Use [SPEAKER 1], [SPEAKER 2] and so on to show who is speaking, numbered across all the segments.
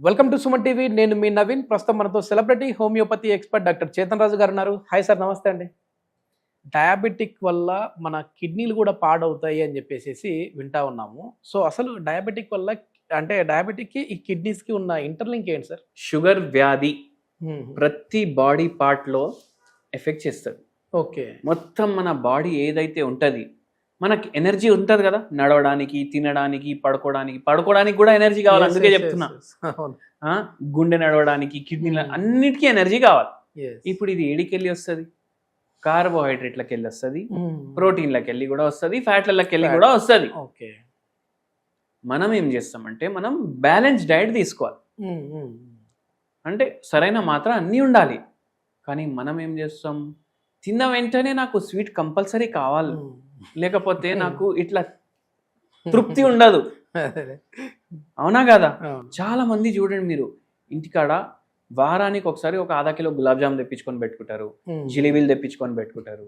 [SPEAKER 1] Welcome to Suman TV. నేను మీ నవీన్. ప్రస్తుతం మనతో celebrity homeopathy expert doctor Chetan Raju garu ఉన్నారు. హాయ్ సార్, నమస్తే అండి. డయాబెటిక్ వల్ల మన కిడ్నీలు కూడా పాడవుతాయి అని చెప్పేసి వింటా ఉన్నాము. సో అసలు డయాబెటిక్ వల్ల అంటే డయాబెటిక్కి ఈ కిడ్నీస్కి ఉన్న ఇంటర్లింక్ ఏంటి సార్?
[SPEAKER 2] షుగర్ వ్యాధి ప్రతి బాడీ పార్ట్లో ఎఫెక్ట్ చేస్తుంది.
[SPEAKER 1] ఓకే,
[SPEAKER 2] మొత్తం మన బాడీ ఏదైతే ఉంటుంది, మనకి ఎనర్జీ ఉంటుంది కదా, నడవడానికి, తినడానికి, పడుకోవడానికి కూడా ఎనర్జీ కావాలి. అందుకే చెప్తున్నా, గుండె నడవడానికి, కిడ్నీల అన్నిటికీ ఎనర్జీ కావాలి. ఇప్పుడు ఇది ఏడికి వెళ్ళి వస్తుంది? కార్బోహైడ్రేట్లకు వెళ్ళి వస్తుంది, ప్రోటీన్లకు వెళ్ళి కూడా వస్తుంది, ఫ్యాట్లకి వెళ్ళి కూడా వస్తుంది.
[SPEAKER 1] ఓకే,
[SPEAKER 2] మనం ఏం చేస్తామంటే మనం బ్యాలెన్స్ డైట్ తీసుకోవాలి. అంటే సరైన మాత్ర అన్నీ ఉండాలి. కానీ మనం ఏం చేస్తాం, తిన్న వెంటనే నాకు స్వీట్ కంపల్సరీ కావాలి, లేకపోతే నాకు ఇట్లా తృప్తి ఉండదు. అవునా కదా? చాలా మంది చూడండి, మీరు ఇంటికాడ వారానికి ఒకసారి ఒక ½ కిలో గులాబ్ జామ్ తెప్పించుకొని పెట్టుకుంటారు, జిలేబీలు తెప్పించుకొని పెట్టుకుంటారు,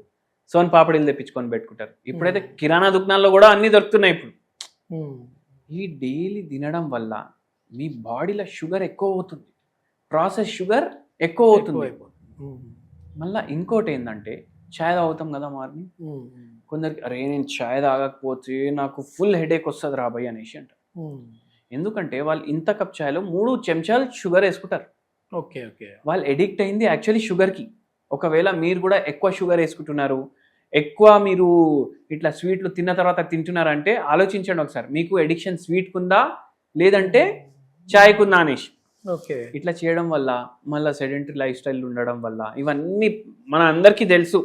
[SPEAKER 2] సోన్ పాపడీలు తెప్పించుకొని పెట్టుకుంటారు. ఇప్పుడైతే కిరాణా దుకాణాల్లో కూడా అన్ని దొరుకుతున్నాయి. ఇప్పుడు ఈ డైలీ తినడం వల్ల మీ బాడీలో షుగర్ ఎక్కువ అవుతుంది, ప్రాసెస్ షుగర్ ఎక్కువ అవుతుంది. మళ్ళీ ఇంకోటి ఏంటంటే, ఛాయ్ తాగుతాం కదా మార్నింగ్, కొందరికి అరే నేను ఛాయ్ తాగకపోతే నాకు ఫుల్ హెడేక్ వస్తుంది రాబోయ్ అనేసి అంటారు. ఎందుకంటే వాళ్ళు ఇంత కప్ ఛాయ్లో 3 చెంచాలు షుగర్ వేసుకుంటారు.
[SPEAKER 1] ఓకే ఓకే,
[SPEAKER 2] వాళ్ళు ఎడిక్ట్ అయింది యాక్చువల్లీ షుగర్కి. ఒకవేళ మీరు కూడా ఎక్కువ షుగర్ వేసుకుంటున్నారు, ఎక్కువ మీరు ఇట్లా స్వీట్లు తిన్న తర్వాత తింటున్నారంటే ఆలోచించండి ఒకసారి, మీకు ఎడిక్షన్ స్వీట్కి ఉందా లేదంటే ఛాయ్కి ఉందా అనేసి.
[SPEAKER 1] ఓకే,
[SPEAKER 2] ఇట్లా చేయడం వల్ల, మళ్ళీ సెడెంటరీ లైఫ్ స్టైల్ ఉండడం వల్ల, ఇవన్నీ మన అందరికీ తెలుసు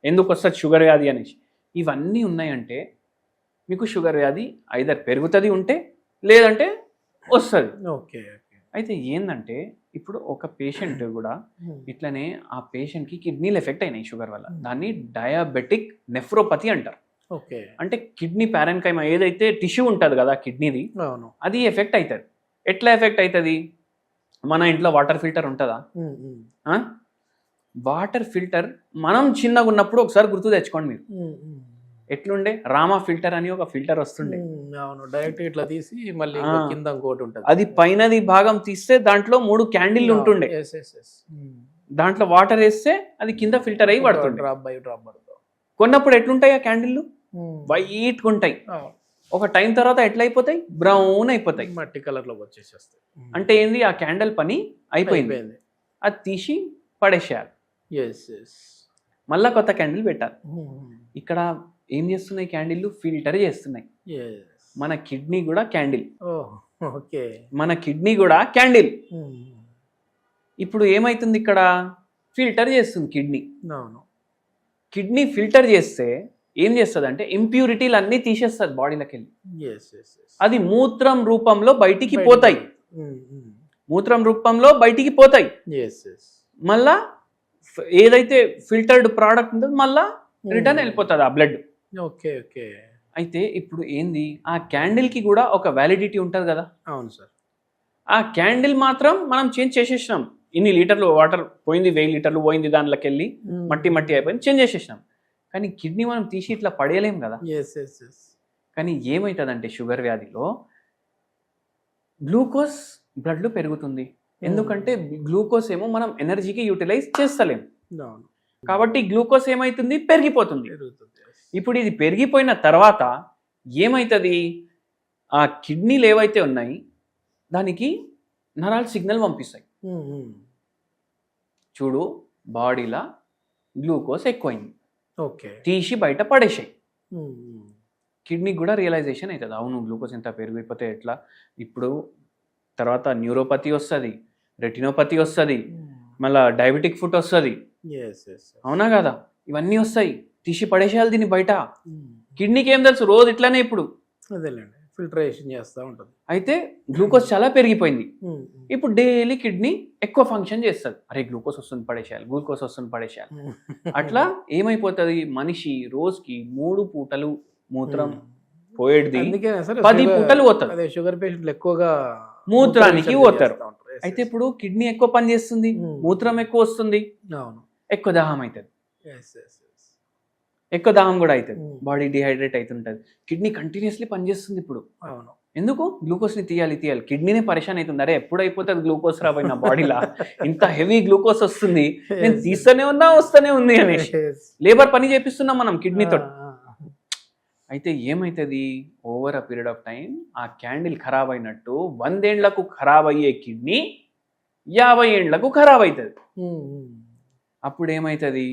[SPEAKER 2] ఎందుకు వస్తుంది షుగర్ వ్యాధి అనేసి. ఇవన్నీ ఉన్నాయంటే మీకు షుగర్ వ్యాధి ఐదర్ పెరుగుతుంది ఉంటే, లేదంటే వస్తుంది.
[SPEAKER 1] ఓకే,
[SPEAKER 2] అయితే ఏంటంటే ఇప్పుడు ఒక పేషెంట్ కూడా ఇట్లనే ఆ పేషెంట్కి కిడ్నీలు ఎఫెక్ట్ అయినాయి షుగర్ వల్ల. దాన్ని డయాబెటిక్ నెఫ్రోపతి అంటారు.
[SPEAKER 1] ఓకే,
[SPEAKER 2] అంటే కిడ్నీ ప్యారెన్కైమా ఏదైతే టిష్యూ ఉంటుంది కదా కిడ్నీది,
[SPEAKER 1] అవును,
[SPEAKER 2] అది ఎఫెక్ట్ అవుతుంది. ఎట్లా ఎఫెక్ట్ అవుతుంది? మన ఇంట్లో వాటర్ ఫిల్టర్ ఉంటుందా? వాటర్ ఫిల్టర్ మనం చిన్నగా ఉన్నప్పుడు ఒకసారి గుర్తు తెచ్చుకోండి మీరు. ఎట్లుండే? రామా ఫిల్టర్ అని ఒక ఫిల్టర్ వస్తుండే.
[SPEAKER 1] అవును, డైరెక్ట్ ఇట్లా తీసి మళ్ళీ కింద ఇంకోటి ఉంటుంది.
[SPEAKER 2] అది పైనది భాగం తీస్తే దాంట్లో 3 క్యాండిల్ ఉంటుండే. దాంట్లో వాటర్ వేస్తే అది కింద ఫిల్టర్ అయ్యి పడుతుండే.
[SPEAKER 1] డ్రాప్ బై డ్రాప్ పడుతుంది.
[SPEAKER 2] కొన్నప్పుడు ఎట్లుంటాయి ఆ క్యాండిల్? వైట్గా ఉంటాయి. ఒక టైం తర్వాత ఎట్లా అయిపోతాయి? బ్రౌన్ అయిపోతాయి,
[SPEAKER 1] మట్టి కలర్ లోకి వచ్చేసేస్తాయి.
[SPEAKER 2] అంటే ఏంది? ఆ క్యాండిల్ పని అయిపోయింది, అది తీసి పడేసేయాలి, మళ్ళా కొత్త క్యాండిల్ పెట్టాలి. ఇక్కడ ఏం చేస్తున్నాయి? క్యాండిల్ ఫిల్టర్ చేస్తున్నాయి. మన కిడ్నీ కూడా క్యాండిల్.
[SPEAKER 1] ఓకే,
[SPEAKER 2] మన కిడ్నీ కూడా క్యాండిల్. ఇప్పుడు ఏమైతుంది? ఇక్కడ ఫిల్టర్ చేస్తుంది కిడ్నీ. కిడ్నీ ఫిల్టర్ చేస్తే ఏం చేస్తుంది అంటే ఇంప్యూరిటీలు అన్నీ తీసేస్తుంది బాడీలోకి వెళ్ళి. అది మూత్రం రూపంలో బయటికి పోతాయి. మూత్రం రూపంలో బయటికి పోతాయి. మళ్ళా ఏదైతే ఫిల్టర్డ్ ప్రోడక్ట్ ఉంటుందో మళ్ళా రిటర్న్ వెళ్ళిపోతుంది ఆ బ్లడ్.
[SPEAKER 1] ఓకే ఓకే,
[SPEAKER 2] అయితే ఇప్పుడు ఏంది? ఆ క్యాండిల్కి కూడా ఒక వ్యాలిడిటీ ఉంటుంది కదా.
[SPEAKER 1] అవును సార్.
[SPEAKER 2] ఆ క్యాండిల్ మాత్రం మనం చేంజ్ చేసేసినాం. ఇన్ని లీటర్లు వాటర్ పోయింది, 1000 లీటర్లు పోయింది, దాంట్లోకి వెళ్ళి మట్టి అయిపోయింది, చేంజ్ చేసేసినాం. కానీ కిడ్నీ మనం తీసి ఇట్లా పడేయలేం కదా. కానీ ఏమవుతుందంటే షుగర్ వ్యాధిలో గ్లూకోజ్ బ్లడ్లో పెరుగుతుంది. ఎందుకంటే గ్లూకోజ్ ఏమో మనం ఎనర్జీకి యూటిలైజ్ చేస్తలేం కాబట్టి గ్లూకోజ్ ఏమవుతుంది? పెరిగిపోతుంది. ఇప్పుడు ఇది పెరిగిపోయిన తర్వాత ఏమవుతుంది? ఆ కిడ్నీలు ఏవైతే ఉన్నాయి దానికి నరాలు సిగ్నల్ పంపిస్తాయి, చూడు బాడీలో గ్లూకోజ్ ఎక్కువైంది, తీసి బయట పడేసాయి. కిడ్నీ కూడా రియలైజేషన్ అవుతుంది, అవును గ్లూకోజ్ ఎంత పెరిగిపోతే ఎట్లా. ఇప్పుడు తర్వాత న్యూరోపతి వస్తుంది, రెటినోపతి వస్తుంది, మళ్ళీ డయాబెటిక్ ఫుట్ వస్తుంది. అవునా కదా? ఇవన్నీ వస్తాయి, తీసి పడేసేయాలి దీన్ని బయట. కిడ్నీకి ఏం తెలుసు? రోజు ఇట్లానే ఇప్పుడు
[SPEAKER 1] ఫిల్టరేషన్ చేస్తూ ఉంటుంది.
[SPEAKER 2] అయితే గ్లూకోజ్ చాలా పెరిగిపోయింది. ఇప్పుడు డైలీ కిడ్నీ ఎక్కువ ఫంక్షన్ చేస్తుంది. అరే గ్లూకోజ్ వస్తుంది పడేసేయాలి, గ్లూకోజ్ వస్తుంది పడేసేయాలి. అట్లా ఏమైపోతుంది? మనిషి రోజుకి 3 పూటలు మూత్రం పోయేది, 10 పూటలు పోతుంది.
[SPEAKER 1] షుగర్ పేషెంట్లు ఎక్కువగా
[SPEAKER 2] మూత్రానికి పోతారు. అయితే ఇప్పుడు కిడ్నీ ఎక్కువ పని చేస్తుంది, మూత్రం ఎక్కువ వస్తుంది, ఎక్కువ దాహం అవుతుంది, ఎక్కువ దాహం కూడా అవుతుంది, బాడీ డిహైడ్రేట్ అవుతుంటుంది. కిడ్నీ కంటిన్యూస్లీ పనిచేస్తుంది ఇప్పుడు. ఎందుకు గ్లూకోజ్ని తీయాలి కిడ్నీనే పరేషాన్ అవుతుంది. అరే ఎప్పుడు అయిపోతుంది గ్లూకోజ్ రాబోయి నా బాడీలో, ఇంత హెవీ గ్లూకోజ్ వస్తుంది, నేను తీస్తూనే ఉన్నా వస్తూనే ఉంది అనేసి లేబర్ పని చేపిస్తున్నాం మనం కిడ్నీతో. అయితే ఏమవుతుంది, over a period of time ఆ క్యాండిల్ ఖరాబ్ అయినట్టు 100 ఏళ్లకు ఖరాబ్ అయ్యే కిడ్నీ 50 ఏళ్లకు ఖరాబ్ అవుతుంది. అప్పుడు ఏమవుతుంది,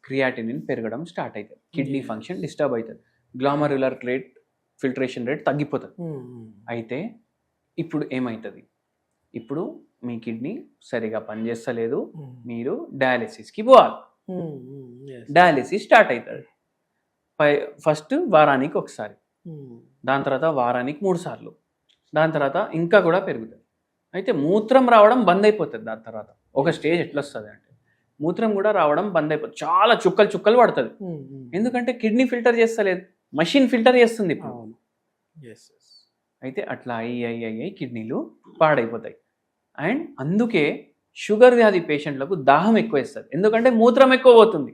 [SPEAKER 2] క్రియాటినిన్ పెరగడం స్టార్ట్ అవుతుంది, కిడ్నీ ఫంక్షన్ డిస్టర్బ్ అవుతుంది, గ్లామరులర్ రేట్ ఫిల్టరేషన్ రేట్ తగ్గిపోతుంది. అయితే ఇప్పుడు ఏమవుతుంది, ఇప్పుడు మీ కిడ్నీ సరిగా పనిచేస్తలేదు, మీరు డయాలిసిస్కి పోవాలి. డయాలిసిస్ స్టార్ట్ అవుతుంది. ఫస్ట్ వారానికి ఒకసారి, దాని తర్వాత వారానికి 3 సార్లు, దాని తర్వాత ఇంకా కూడా పెరుగుతుంది. అయితే మూత్రం రావడం బంద్ అయిపోతుంది. దాని తర్వాత ఒక స్టేజ్ ఎట్లా వస్తుంది అంటే మూత్రం కూడా రావడం బంద్ అయిపోతుంది, చాలా చుక్కలు పడుతుంది. ఎందుకంటే కిడ్నీ ఫిల్టర్ చేస్తలేదు, మషిన్ ఫిల్టర్ చేస్తుంది ఇప్పుడు. అయితే అట్లా అయ్యి కిడ్నీలు పాడైపోతాయి. అండ్ అందుకే షుగర్ వ్యాధి పేషెంట్లకు దాహం ఎక్కువ వేస్తుంది, ఎందుకంటే మూత్రం ఎక్కువ పోతుంది.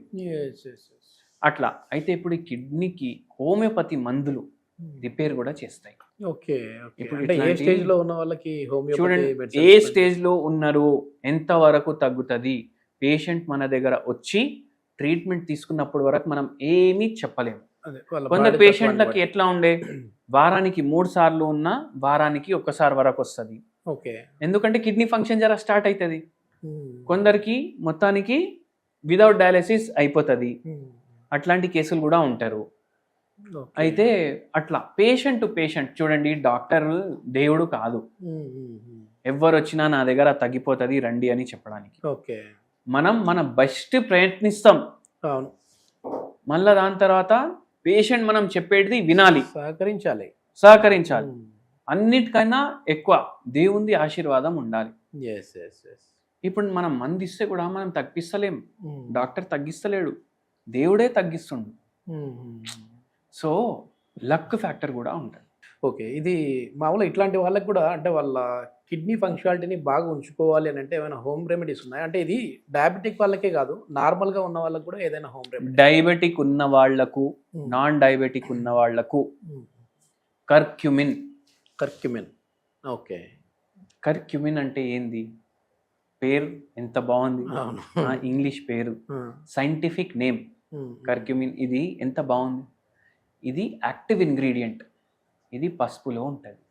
[SPEAKER 2] అట్లా అయితే ఇప్పుడు ఈ కిడ్నీకి హోమియోపతి మందులు రిపేర్ కూడా చేస్తాయి.
[SPEAKER 1] ఇప్పుడు ఏ స్టేజ్ లో ఉన్న వాళ్ళకి
[SPEAKER 2] చూడండి, ఏ స్టేజ్ లో ఉన్నారు, ఎంత వరకు తగ్గుతుంది, పేషెంట్ మన దగ్గర వచ్చి ట్రీట్మెంట్ తీసుకున్నప్పటి వరకు మనం ఏమీ చెప్పలేము. కొందరు పేషెంట్లకి ఎట్లా ఉండే, వారానికి 3 సార్లు ఉన్నా వారానికి 1 సారి వరకు వస్తుంది, ఎందుకంటే కిడ్నీ ఫంక్షన్ జర స్టార్ట్ అవుతుంది. కొందరికి మొత్తానికి వితౌట్ డయాలసిస్ అయిపోతుంది, అట్లాంటి కేసులు కూడా ఉంటారు. అయితే అట్లా పేషెంట్ టు పేషెంట్ చూడండి, డాక్టర్ దేవుడు కాదు, ఎవరు వచ్చినా నా దగ్గర తగ్గిపోతుంది రండి అని చెప్పడానికి. మనం మన బెస్ట్ ప్రయత్నిస్తాం, మళ్ళా దాని తర్వాత పేషెంట్ మనం చెప్పేది వినాలి, సహకరించాలి. అన్నిటికైనా ఎక్కువ దేవుంది ఆశీర్వాదం ఉండాలి. ఇప్పుడు మనం మంది ఇస్తే కూడా మనం తగ్గిస్తలేం, డాక్టర్ తగ్గిస్తలేడు, దేవుడే తగ్గిస్తుండు. సో లక్ ఫ్యాక్టర్ కూడా ఉంటుంది.
[SPEAKER 1] ఇది మామూలుగా ఇట్లాంటి వాళ్ళకి కూడా, అంటే వాళ్ళ కిడ్నీ ఫంక్షనాలిటీని బాగా ఉంచుకోవాలి అని అంటే ఏమైనా హోమ్ రెమెడీస్ ఉన్నాయి? అంటే ఇది డయాబెటిక్ వాళ్ళకే కాదు, నార్మల్ గా ఉన్న వాళ్ళకి కూడా ఏదైనా హోమ్ రెమెడీ?
[SPEAKER 2] డయాబెటిక్ ఉన్న వాళ్లకు, నాన్ డయాబెటిక్ ఉన్న వాళ్లకు కర్క్యూమిన్. కర్క్యూమిన్ అంటే ఏంది, పేరు ఎంత బాగుంది, ఇంగ్లీష్ పేరు, సైంటిఫిక్ నేమ్ కర్క్యూమిన్. ఇది ఎంత బాగుంది, ఇది యాక్టివ్ ఇంగ్రీడియంట్, ఇది పసుపులో ఉంటుంది.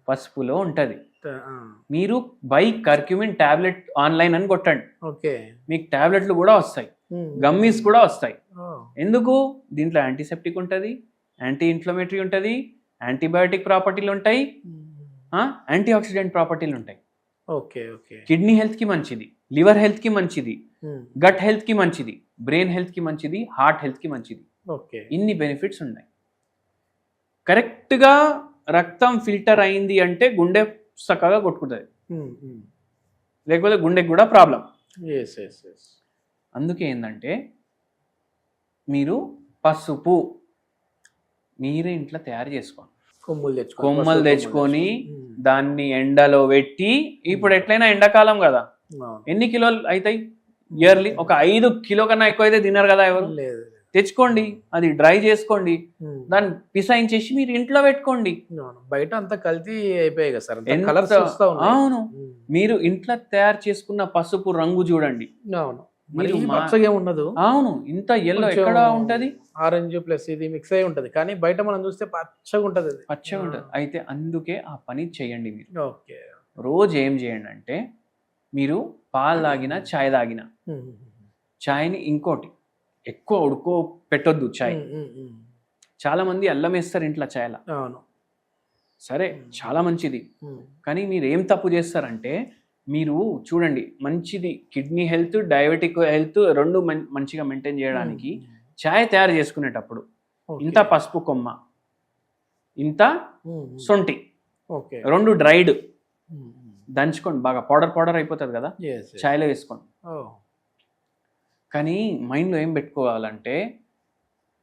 [SPEAKER 2] పసుపులో ఉంటుంది. మీరు బై కర్క్యూమిన్ టాబ్లెట్ ఆన్లైన్ అని కొట్టండి, మీకు టాబ్లెట్లు కూడా వస్తాయి, గమ్మీస్ కూడా వస్తాయి. ఎందుకు, దీంట్లో యాంటీసెప్టిక్ ఉంటుంది, యాంటీ ఇన్ఫ్లమేటరీ ఉంటుంది, యాంటీబయాటిక్ ప్రాపర్టీలు ఉంటాయి, యాంటీ ఆక్సిడెంట్ ప్రాపర్టీలు ఉంటాయి. కిడ్నీ హెల్త్ కి మంచిది, లివర్ హెల్త్ కి మంచిది, గట్ హెల్త్ కి మంచిది, బ్రెయిన్ హెల్త్ కి మంచిది, హార్ట్ హెల్త్ కి మంచిది. ఇన్ని బెనిఫిట్స్ ఉన్నాయి. కరెక్ట్గా రక్తం ఫిల్టర్ అయింది అంటే గుండె చక్కగా కొట్టుకుంటుంది, లేకపోతే గుండెకి కూడా ప్రాబ్లం. అందుకే ఏంటంటే మీరు పసుపు మీరే ఇంట్లో తయారు చేసుకోండి, కొమ్మలు తెచ్చుకొని దాన్ని ఎండలో పెట్టి, ఇప్పుడు ఎట్లయినా ఎండాకాలం కదా, ఎన్ని కిలోలు అవుతాయి ఇయర్లీ, ఒక 5 కిలో కన్నా ఎక్కువ అయితే తినరు కదా ఎవరు. తెచ్చుకోండి, అది డ్రై చేసుకోండి, దాన్ని పిసాయించేసి మీరు ఇంట్లో పెట్టుకోండి.
[SPEAKER 1] బయట అంతా కల్తీ అయిపోయాయి కదా సార్.
[SPEAKER 2] అవును, మీరు ఇంట్లో తయారు చేసుకున్న పసుపు రంగు చూడండి,
[SPEAKER 1] ఉండదు.
[SPEAKER 2] అవును, ఇంత ఎల్లో ఎక్కడ ఉంటది,
[SPEAKER 1] ఆరెంజ్ ప్లస్ ఇది మిక్స్ అయి ఉంటది, కానీ బయట మనం చూస్తే పచ్చగా ఉంటది.
[SPEAKER 2] అయితే అందుకే ఆ పని చేయండి. మీరు రోజు ఏం చేయండి అంటే, మీరు పాలు తాగినా చాయ్ తాగినా, చాయ్ని ఇంకోటి ఎక్కువ ఉడుకో పెట్టొద్దు. చాయ్ చాలా మంది అల్లం వేస్తారు ఇంట్లో చాయ్లా, సరే చాలా మంచిది, కానీ మీరు ఏం తప్పు చేస్తారంటే, మీరు చూడండి, మంచిది కిడ్నీ హెల్త్, డయాబెటిక్ హెల్త్ రెండు మంచిగా మెయింటైన్ చేయడానికి చాయ్ తయారు చేసుకునేటప్పుడు ఇంత పసుపు కొమ్మ, ఇంత సొంటి, 2 డ్రైడ్ దంచుకోండి, బాగా పౌడర్ అయిపోతుంది కదా, చాయ్లో వేసుకోండి. కానీ మైండ్లో ఏం పెట్టుకోవాలంటే,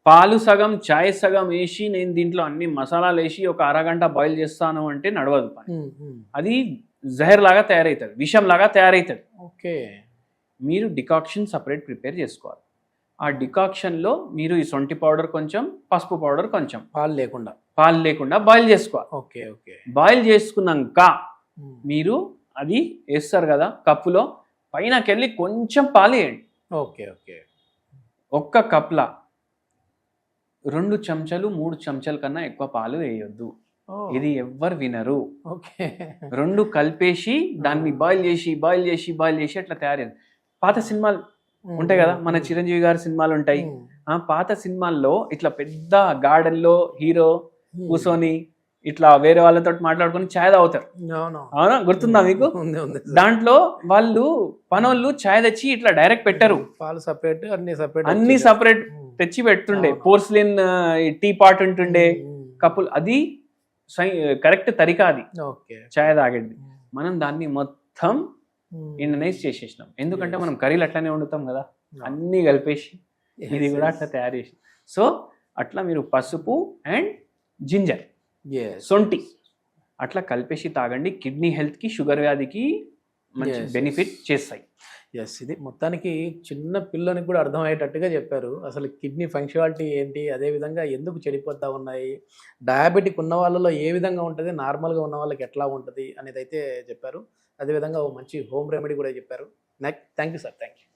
[SPEAKER 2] పాలు సగం చాయ్ సగం వేసి నేను దీంట్లో అన్ని మసాలాలు వేసి ఒక అరగంట బాయిల్ చేస్తాను అంటే నడవదు పని. అది జహర్ లాగా తయారవుతుంది, విషం లాగా తయారవుతుంది. మీరు డికాక్షన్ సపరేట్ ప్రిపేర్ చేసుకోవాలి. ఆ డికాక్షన్లో మీరు ఈ సొంటి పౌడర్ కొంచెం, పసుపు పౌడర్ కొంచెం,
[SPEAKER 1] పాలు లేకుండా.
[SPEAKER 2] పాలు లేకుండా బాయిల్ చేసుకోవాలి.
[SPEAKER 1] Okay okay.
[SPEAKER 2] బాయిల్ చేసుకున్నాక మీరు అది వేస్తారు కదా కప్పులో, పైనకెళ్ళి కొంచెం పాలు వేయండి.
[SPEAKER 1] Okay okay.
[SPEAKER 2] ఒక్క కప్లా 2 చెంచాలు 3 చెంచాల కన్నా ఎక్కువ పాలు వేయొద్దు. ఇది ఎవ్వరు వినరు.
[SPEAKER 1] ఓకే.
[SPEAKER 2] 2 కలిపేసి దాన్ని బాయిల్ చేసి అట్లా తయారైంది. పాత సినిమాలు ఉంటాయి కదా, మన చిరంజీవి గారి సినిమాలు ఉంటాయి. ఆ పాత సినిమాల్లో ఇట్లా పెద్ద గార్డెన్ లో హీరో కూర్చొని ఇట్లా వేరే వాళ్ళతో మాట్లాడుకొని ఛాయ్ తాగుతారు. అవునా, గుర్తుందా మీకు? దాంట్లో వాళ్ళు పనోళ్ళు ఛాయ్ తెచ్చి ఇట్లా డైరెక్ట్ పెట్టరు,
[SPEAKER 1] పాలు సపరేట్,
[SPEAKER 2] అన్ని సపరేట్ తెచ్చి పెడుతుండే. పోర్సిలిన్ టీ పాట్ ఉంటుండే, కప్పులు. అది కరెక్ట్ తరికా అది ఛాయ్ తాగేది. మనం దాన్ని మొత్తం ఇండనైజ్ చేసేసినాం. ఎందుకంటే మనం కర్రీలు అట్లానే వండుతాం కదా, అన్నీ కలిపేసి ఇది కూడా అట్లా తయారు చేసి. సో అట్లా మీరు పసుపు అండ్ జింజర్, సొంటి అట్లా కలిపేసి తాగండి. కిడ్నీ హెల్త్కి, షుగర్ వ్యాధికి మంచి బెనిఫిట్ చేస్తాయి.
[SPEAKER 1] ఎస్, ఇది మొత్తానికి చిన్న పిల్లనికి కూడా అర్థమయ్యేటట్టుగా చెప్పారు. అసలు కిడ్నీ ఫంక్షనాలిటీ ఏంటి, అదేవిధంగా ఎందుకు చెడిపోతూ ఉన్నాయి, డయాబెటిక్ ఉన్న వాళ్ళలో ఏ విధంగా ఉంటుంది, నార్మల్గా ఉన్న వాళ్ళకి ఎట్లా ఉంటుంది అనేది అయితే చెప్పారు. అదేవిధంగా ఓ మంచి హోమ్ రెమెడీ కూడా చెప్పారు. Thank you sir. Thank you.